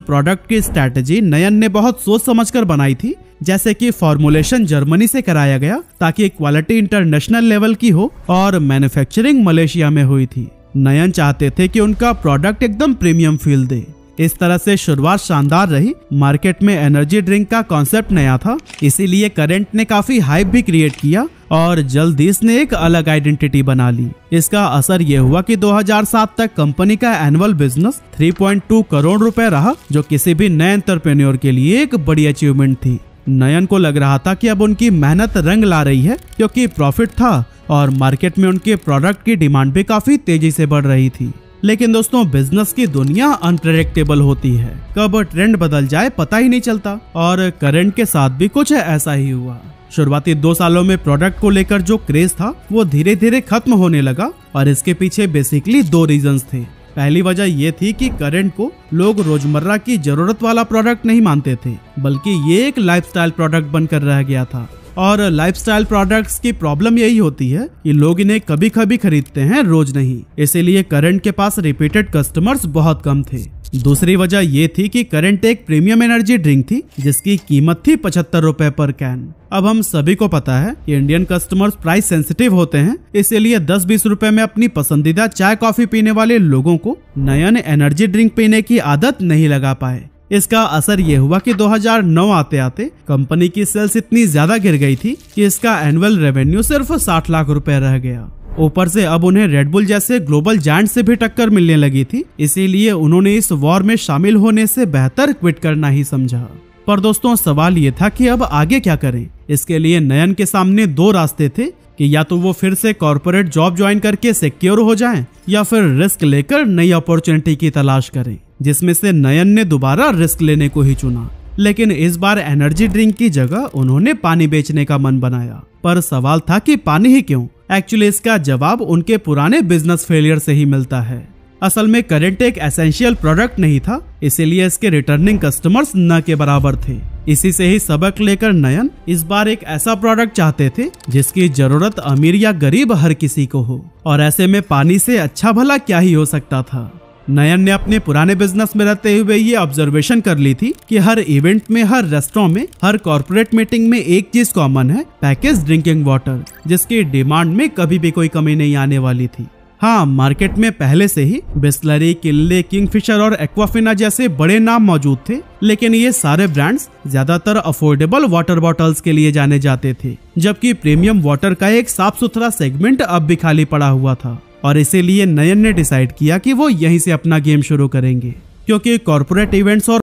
Product की strategy नयन ने बहुत सोच समझकर बनाई थी। जैसे कि फॉर्मुलेशन जर्मनी से कराया गया ताकि क्वालिटी इंटरनेशनल लेवल की हो और मैन्युफैक्चरिंग मलेशिया में हुई थी। नयन चाहते थे कि उनका प्रोडक्ट एकदम प्रीमियम फील दे। इस तरह से शुरुआत शानदार रही। मार्केट में एनर्जी ड्रिंक का कॉन्सेप्ट नया था, इसीलिए करंट ने काफी हाइप भी क्रिएट किया और जल्दी इसने एक अलग आइडेंटिटी बना ली। इसका असर यह हुआ कि 2007 तक कंपनी का एनुअल बिजनेस 3.2 करोड़ रुपए रहा, जो किसी भी नए एंटरप्रेन्योर के लिए एक बड़ी अचीवमेंट थी। नयन को लग रहा था कि अब उनकी मेहनत रंग ला रही है, क्योंकि प्रॉफिट था और मार्केट में उनके प्रोडक्ट की डिमांड भी काफी तेजी से बढ़ रही थी। लेकिन दोस्तों, बिजनेस की दुनिया अनप्रेडिक्टेबल होती है, कब ट्रेंड बदल जाए पता ही नहीं चलता और करंट के साथ भी कुछ ऐसा ही हुआ। शुरुआती 2 सालों में प्रोडक्ट को लेकर जो क्रेज था वो धीरे धीरे खत्म होने लगा और इसके पीछे बेसिकली 2 रीजंस थे। पहली वजह ये थी कि करंट को लोग रोजमर्रा की जरूरत वाला प्रोडक्ट नहीं मानते थे, बल्कि ये एक लाइफस्टाइल प्रोडक्ट बनकर रह गया था। और लाइफस्टाइल प्रोडक्ट्स की प्रॉब्लम यही होती है कि लोग इन्हें कभी कभी खरीदते हैं, रोज नहीं। इसीलिए करंट के पास रिपीटेड कस्टमर्स बहुत कम थे। दूसरी वजह ये थी कि करंट एक प्रीमियम एनर्जी ड्रिंक थी जिसकी कीमत थी 75 रुपए पर कैन। अब हम सभी को पता है कि इंडियन कस्टमर्स प्राइस सेंसिटिव होते हैं, इसीलिए 10-20 रुपए में अपनी पसंदीदा चाय कॉफी पीने वाले लोगों को नयन एनर्जी ड्रिंक पीने की आदत नहीं लगा पाए। इसका असर ये हुआ कि 2009 आते आते कंपनी की सेल्स इतनी ज्यादा गिर गई थी कि इसका एनुअल रेवेन्यू सिर्फ 60 लाख रुपए रह गया। ऊपर से अब उन्हें रेडबुल जैसे ग्लोबल जायंट से भी टक्कर मिलने लगी थी, इसीलिए उन्होंने इस वॉर में शामिल होने से बेहतर क्विट करना ही समझा। पर दोस्तों, सवाल ये था कि अब आगे क्या करें। इसके लिए नयन के सामने 2 रास्ते थे कि या तो वो फिर से कॉर्पोरेट जॉब ज्वाइन करके सिक्योर हो जाएं, या फिर रिस्क लेकर नई अपॉर्चुनिटी की तलाश करें, जिसमें से नयन ने दोबारा रिस्क लेने को ही चुना। लेकिन इस बार एनर्जी ड्रिंक की जगह उन्होंने पानी बेचने का मन बनाया। पर सवाल था कि पानी ही क्यों? एक्चुअली इसका जवाब उनके पुराने बिजनेस फेलियर से ही मिलता है। असल में करंट एक एसेंशियल प्रोडक्ट नहीं था, इसीलिए इसके रिटर्निंग कस्टमर्स न के बराबर थे। इसी से ही सबक लेकर नयन इस बार एक ऐसा प्रोडक्ट चाहते थे जिसकी जरूरत अमीर या गरीब हर किसी को हो, और ऐसे में पानी से अच्छा भला क्या ही हो सकता था। नयन ने अपने पुराने बिजनेस में रहते हुए ये ऑब्जर्वेशन कर ली थी कि हर इवेंट में, हर रेस्टोरेंट में, हर कॉर्पोरेट मीटिंग में एक चीज कॉमन है, पैकेज ड्रिंकिंग वाटर, जिसकी डिमांड में कभी भी कोई कमी नहीं आने वाली थी। हाँ, मार्केट में पहले से ही बिस्लरी, किनले, किंगफिशर और एक्वाफिना जैसे बड़े नाम मौजूद थे, लेकिन ये सारे ब्रांड्स ज्यादातर अफोर्डेबल वाटर बॉटल्स के लिए जाने जाते थे, जबकि प्रीमियम वाटर का एक साफ सुथरा सेगमेंट अब भी खाली पड़ा हुआ था। और इसीलिए नयन ने डिसाइड किया कि वो यहीं से अपना गेम शुरू करेंगे, क्योंकि कॉर्पोरेट इवेंट्स और